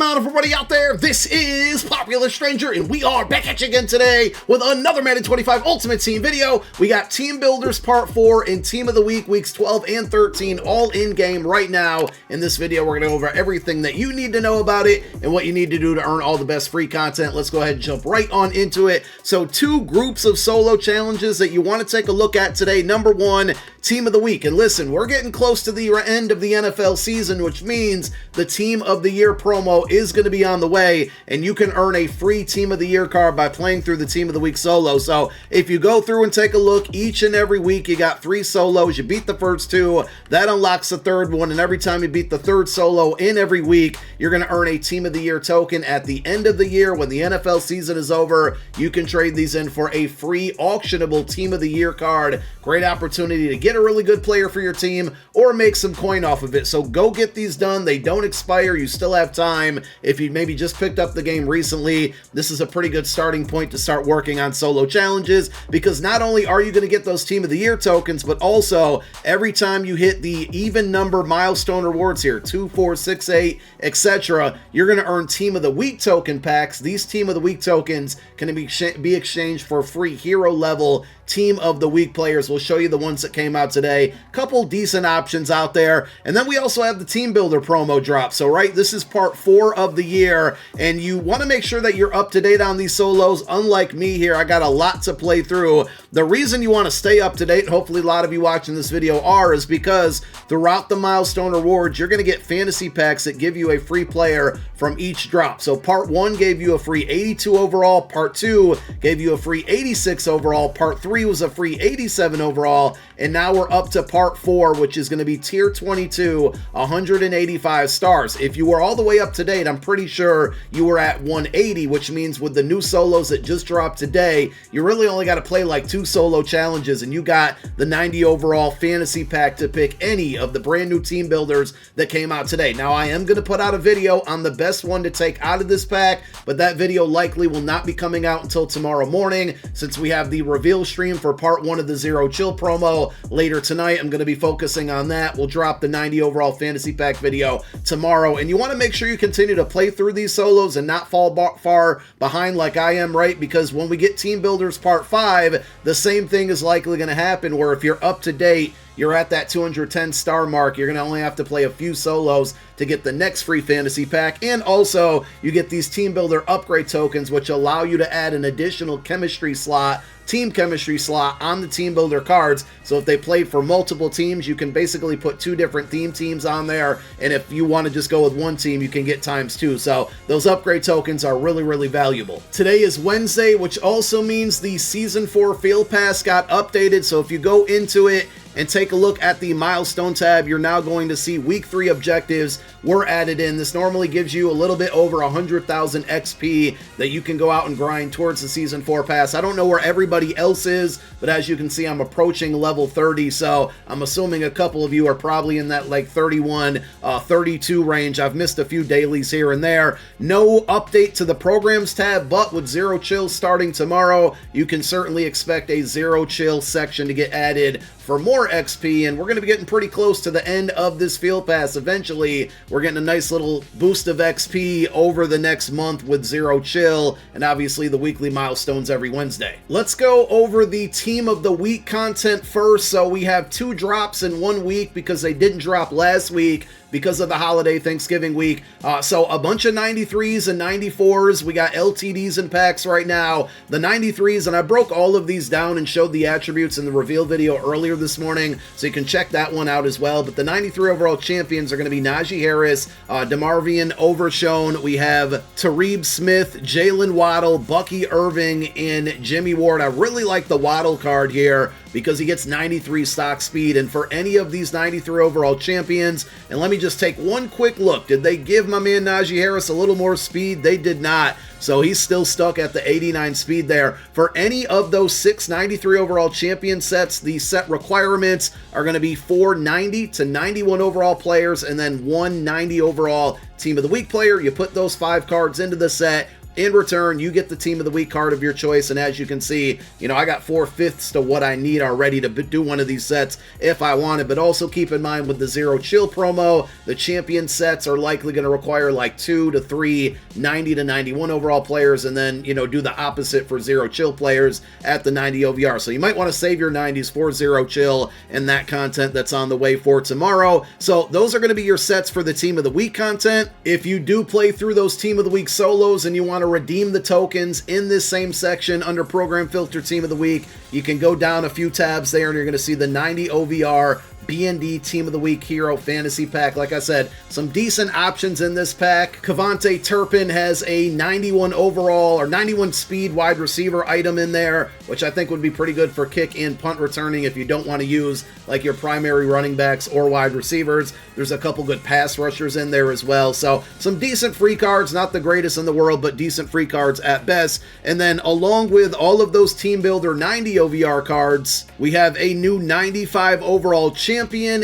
on, everybody out there? This is Popular Stranger, and we are back at you again today with another Madden 25 Ultimate Team video. We got Team Builders Part 4 and Team of the Week, Weeks 12 and 13, all in-game right now. In this video, we're going to go over everything that you need to know about it and what you need to do to earn all the best free content. Let's go ahead and jump right on into it. So, two groups of solo challenges that you want to take a look at today. Number one, Team of the Week. And listen, we're getting close to the end of the NFL season, which means the Team of the Year promo is going to be on the way, and you can earn a free Team of the Year card by playing through the Team of the Week solo. So if you go through and take a look each and every week, you got 3 solos. You beat the first 2, that unlocks the third one, and every time you beat the third solo in every week, you're going to earn a Team of the Year token. At the end of the year, when the NFL season is over, you can trade these in for a free auctionable Team of the Year card. Great opportunity to get a really good player for your team or make some coin off of it. So go get these done. They don't expire. You still have time. If you maybe just picked up the game recently, this is a pretty good starting point to start working on solo challenges, because not only are you going to get those Team of the Year tokens, but also every time you hit the even number milestone rewards here, 2, 4, 6, 8, etc., you're going to earn Team of the Week token packs. These Team of the Week tokens can be exchanged for free hero level Team of the Week players. We'll show you the ones that came out today. Couple decent options out there. And then we also have the Team Builder promo drop. So, right, this is part 4 of the year, and you want to make sure that you're up to date on these solos. Unlike me here, I got a lot to play through. The reason you want to stay up to date, hopefully a lot of you watching this video are, is because throughout the milestone rewards, you're going to get fantasy packs that give you a free player from each drop. So part 1 gave you a free 82 overall, part 2 gave you a free 86 overall, part 3 was a free 87 overall, and now we're up to part 4, which is going to be tier 22, 185 stars. If you were all the way up to date, I'm pretty sure you were at 180, which means with the new solos that just dropped today, you really only got to play like 2 solo challenges, and you got the 90 overall fantasy pack to pick any of the brand new team builders that came out today. Now, I am going to put out a video on the best one to take out of this pack, but that video likely will not be coming out until tomorrow morning, since we have the reveal stream for part 1 of the Zero Chill promo later tonight. I'm going to be focusing on that. We'll drop the 90 overall fantasy pack video tomorrow, and you want to make sure you continue to play through these solos and not fall far behind like I am, right? Because when we get Team Builders Part 5, the same thing is likely going to happen, where if you're up to date, you're at that 210 star mark, you're going to only have to play a few solos to get the next free fantasy pack. And also, you get these Team Builder upgrade tokens, which allow you to add an additional chemistry slot, team chemistry slot, on the Team Builder cards. So if they play for multiple teams, you can basically put 2 different theme teams on there. And if you want to just go with one team, you can get ×2. So those upgrade tokens are really, really valuable. Today is Wednesday, which also means the Season 4 Field Pass got updated. So if you go into it and take a look at the milestone tab, you're now going to see week 3 objectives were added in. This normally gives you a little bit over 100,000 XP that you can go out and grind towards the Season 4 pass. I don't know where everybody else is, but as you can see, I'm approaching level 30, so I'm assuming a couple of you are probably in that like 31, 32 range. I've missed a few dailies here and there. No update to the programs tab, but with Zero Chill starting tomorrow, you can certainly expect a Zero Chill section to get added for more XP, and we're going to be getting pretty close to the end of this field pass. Eventually, we're getting a nice little boost of XP over the next month with Zero Chill, and obviously the weekly milestones every Wednesday. Let's go over the Team of the Week content first. So we have 2 drops in 1 week because they didn't drop last week because of the holiday Thanksgiving week. So a bunch of 93s and 94s. We got LTDs and packs right now. The 93s, and I broke all of these down and showed the attributes in the reveal video earlier this morning, so you can check that one out as well. But the 93 overall champions are going to be Najee Harris, DeMarvion Overshown. We have Talib Smith, Jalen Waddle, Bucky Irving, and Jimmy Ward. I really like the Waddle card here because he gets 93 stock speed. And for any of these 93 overall champions, and let me just take one quick look. Did they give my man Najee Harris a little more speed? They did not. So he's still stuck at the 89 speed there. For any of those 6 93 overall champion sets, the set requirements are going to be 4 90 to 91 overall players and then 1 90 overall Team of the Week player. You put those 5 cards into the set, In return, you get the Team of the Week card of your choice, and as you can see, I got 4/5 to what I need already to do one of these sets if I want it. But also keep in mind with the Zero Chill promo, the champion sets are likely going to require like 2 to 3 90 to 91 overall players, and then, do the opposite for Zero Chill players at the 90 OVR. So you might want to save your 90s for Zero Chill and that content that's on the way for tomorrow. So those are going to be your sets for the Team of the Week content. If you do play through those Team of the Week solos and you want to redeem the tokens in this same section under Program Filter Team of the Week, you can go down a few tabs there and you're going to see the 90 OVR B&D Team of the Week Hero Fantasy Pack. Like I said, some decent options in this pack. Cavante Turpin has a 91 overall or 91 speed wide receiver item in there, which I think would be pretty good for kick and punt returning if you don't want to use like your primary running backs or wide receivers. There's a couple good pass rushers in there as well. So some decent free cards, not the greatest in the world, but decent free cards at best. And then along with all of those Team Builder 90 OVR cards, we have a new 95 overall champion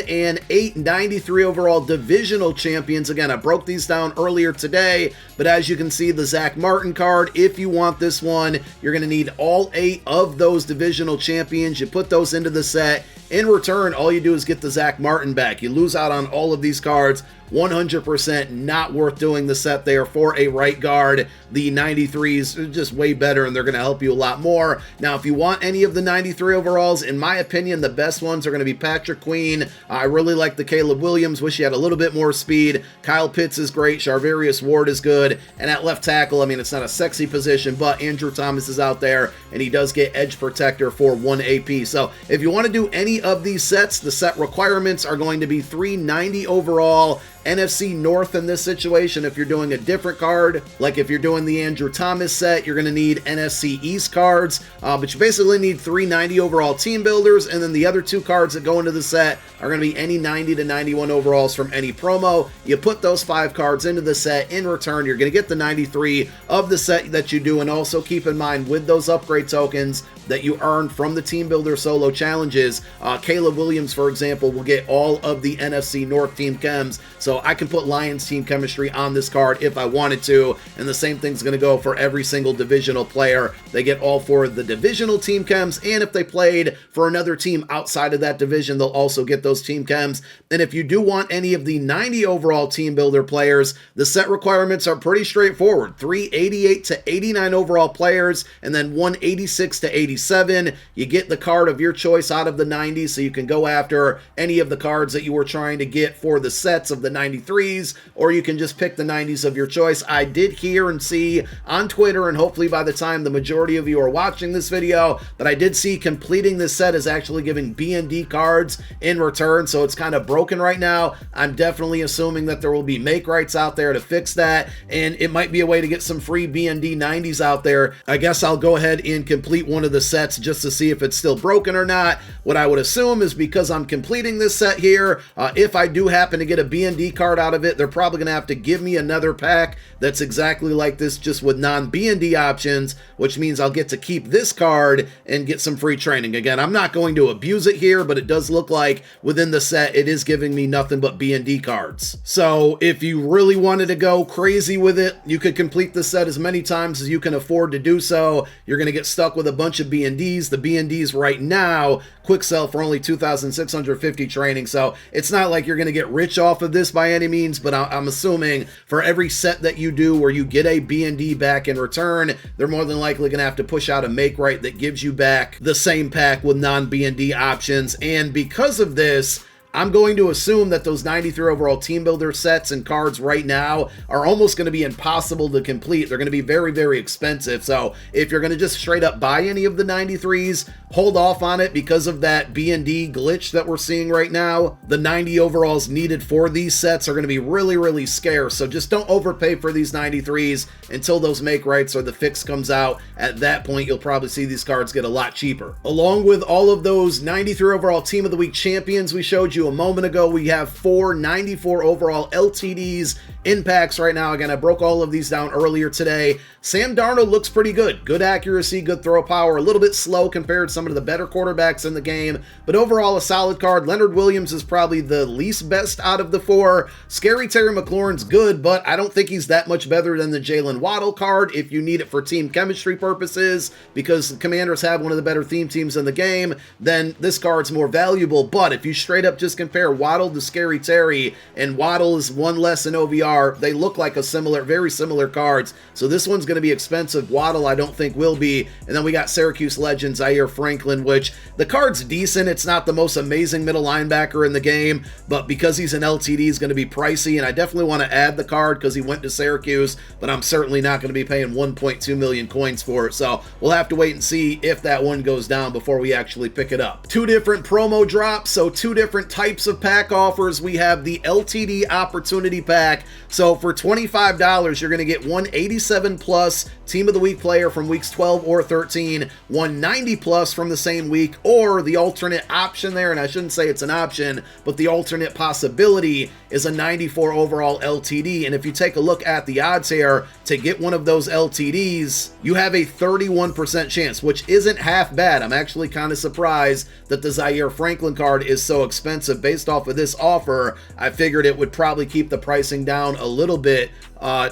and 8 93 overall divisional champions. Again, I broke these down earlier today, but as you can see, the Zach Martin card, if you want this one, you're going to need all 8 of those divisional champions. You put those into the set. In return, all you do is get the Zach Martin back. You lose out on all of these cards. 100% not worth doing the set there for a right guard. The 93s are just way better, and they're going to help you a lot more. Now, if you want any of the 93 overalls, in my opinion, the best ones are going to be Patrick Queen. I really like the Caleb Williams. Wish he had a little bit more speed. Kyle Pitts is great. Charvarius Ward is good. And at left tackle, I mean, it's not a sexy position, but Andrew Thomas is out there, and he does get edge protector for 1 AP. So if you want to do any of these sets, the set requirements are going to be 390 overall. NFC North in this situation. If you're doing a different card, like if you're doing the Andrew Thomas set, you're going to need NFC East cards, but you basically need 390 overall team builders, and then the other 2 cards that go into the set are going to be any 90 to 91 overalls from any promo. You put those 5 cards into the set. In return, you're going to get the 93 of the set that you do, and also keep in mind with those upgrade tokens that you earn from the Team Builder solo challenges, Caleb Williams, for example, will get all of the NFC North team chems, so I can put Lions team chemistry on this card if I wanted to, and the same thing's going to go for every single divisional player. They get all 4 of the divisional team chems, and if they played for another team outside of that division, they'll also get those team chems. And if you do want any of the 90 overall Team Builder players, the set requirements are pretty straightforward. 388 to 89 overall players, and then 186 to 87. You get the card of your choice out of the 90s, so you can go after any of the cards that you were trying to get for the sets of the 93s, or you can just pick the 90s of your choice. I did hear and see on Twitter, and hopefully by the time the majority of you are watching this video, that I did see completing this set is actually giving B&D cards in return, so it's kind of broken right now. I'm definitely assuming that there will be make rights out there to fix that, and it might be a way to get some free B&D 90s out there. I guess I'll go ahead and complete one of the sets just to see if it's still broken or not. What I would assume is because I'm completing this set here, if I do happen to get a B&D card out of it, they're probably going to have to give me another pack that's exactly like this, just with non-B&D options, which means I'll get to keep this card and get some free training. Again, I'm not going to abuse it here, but it does look like within the set it is giving me nothing but B&D cards. So if you really wanted to go crazy with it, you could complete the set as many times as you can afford to do so. You're going to get stuck with a bunch of B&Ds. The B&Ds right now quick sell for only 2,650 training, so it's not like you're going to get rich off of this by any means, but I'm assuming for every set that you do where you get a B&D back in return, they're more than likely going to have to push out a make right that gives you back the same pack with non-B&D options. And because of this, I'm going to assume that those 93 overall team builder sets and cards right now are almost going to be impossible to complete. They're going to be very, very expensive. So if you're going to just straight up buy any of the 93s, hold off on it because of that B&D glitch that we're seeing right now. The 90 overalls needed for these sets are going to be really, really scarce. So just don't overpay for these 93s until those make rights or the fix comes out. At that point, you'll probably see these cards get a lot cheaper. Along with all of those 93 overall Team of the Week champions we showed you a moment ago, we have 4 94 overall LTDs in packs right now. Again, I broke all of these down earlier today. Sam Darnold looks pretty good. Good accuracy, good throw power, a little bit slow compared to some of the better quarterbacks in the game, but overall a solid card. Leonard Williams is probably the least best out of the four. Scary Terry McLaurin's good, but I don't think he's that much better than the Jalen Waddle card if you need it for team chemistry purposes, because the Commanders have one of the better theme teams in the game. Then this card's more valuable. But if you straight up just compare Waddle to Scary Terry, and Waddle is one less in OVR, they look like very similar cards. So this one's going to be expensive. Waddle I don't think will be. And then we got Syracuse legend Zaire Franklin, which the card's decent. It's not the most amazing middle linebacker in the game, but because he's an LTD, he's going to be pricey, and I definitely want to add the card because he went to Syracuse, but I'm certainly not going to be paying 1.2 million coins for it. So we'll have to wait and see if that one goes down before we actually pick it up. Two different promo drops, so two different types of pack offers. We have the LTD Opportunity Pack. So for $25, you're going to get 187 plus Team of the Week player from weeks 12 or 13, 190 plus from the same week, or the alternate option there, and I shouldn't say it's an option, but the alternate possibility is a 94 overall LTD. And if you take a look at the odds here to get one of those LTDs, you have a 31% chance, which isn't half bad. I'm actually kind of surprised that the Zaire Franklin card is so expensive. Based off of this offer, I figured it would probably keep the pricing down a little bit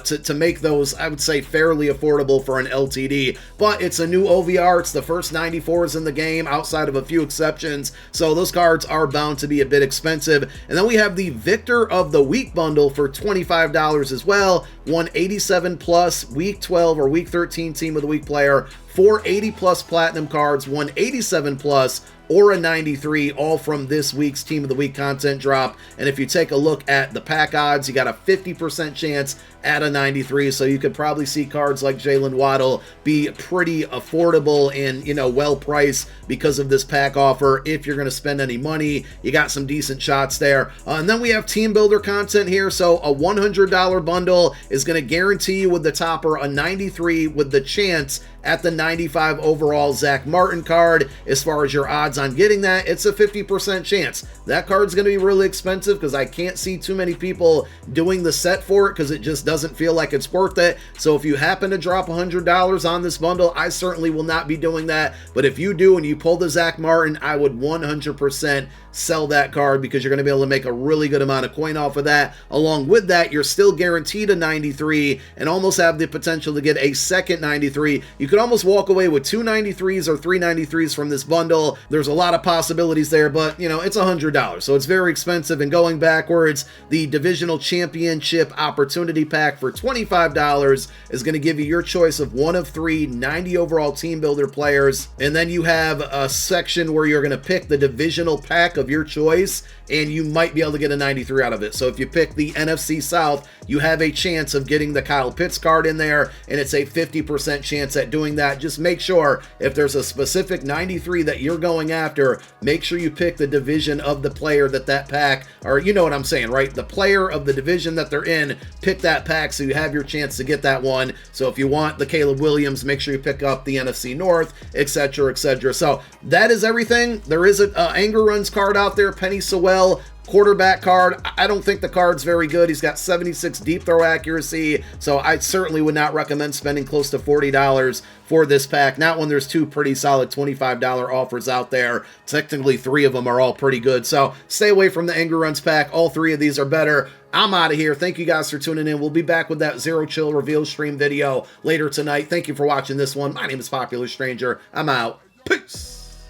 to make those, I would say, fairly affordable for an LTD. But it's a new OVR. It's the first 94s in the game outside of a few exceptions, so those cards are bound to be a bit expensive. And then we have the Victor of the Week bundle for $25 as well. 187 plus week 12 or week 13 Team of the Week player, 480 plus platinum cards, 187 plus or a 93, all from this week's Team of the Week content drop. And if you take a look at the pack odds, you got a 50% chance at a 93, so you could probably see cards like Jalen Waddle be pretty affordable and, you know, well priced because of this pack offer. If you're going to spend any money, you got some decent shots there. And then we have team builder content here. So a $100 bundle is going to guarantee you with the topper a 93 with the chance at the 95 overall Zach Martin card. As far as your odds on getting that, it's a 50% chance. That card's going to be really expensive because I can't see too many people doing the set for it because it just doesn't feel like it's worth it. So if you happen to drop $100 on this bundle, I certainly will not be doing that. But if you do and you pull the Zach Martin, I would 100% sell that card because you're going to be able to make a really good amount of coin off of that. Along with that, you're still guaranteed a 93 and almost have the potential to get a second 93. You could almost walk away with two 93s or three 93s from this bundle. There's a lot of possibilities there, but you know, it's $100, so it's very expensive. And going backwards, the Divisional Championship Opportunity Pack for $25 is going to give you your choice of one of three 90 overall team builder players. And then you have a section where you're going to pick the divisional pack of your choice, and you might be able to get a 93 out of it. So if you pick the NFC South, you have a chance of getting the Kyle Pitts card in there, and it's a 50% chance at doing that. Just make sure if there's a specific 93 that you're going after, make sure you pick the division of the player that pack, or you know what I'm saying, right? The player of the division that they're in, pick that pack so you have your chance to get that one. So if you want the Caleb Williams, make sure you pick up the NFC North, etc., etc. So that is everything. There is an Anger Runs card out there, Penny Sewell quarterback card. I don't think the card's very good. He's got 76 deep throw accuracy, so I certainly would not recommend spending close to $40 for this pack. Not when there's two pretty solid $25 offers out there. Technically, three of them are all pretty good, so stay away from the Anger Runs pack. All three of these are better. I'm out of here. Thank you guys for tuning in. We'll be back with that Zero Chill reveal stream video later tonight. Thank you for watching this one. My name is Popular Stranger. I'm out. Peace.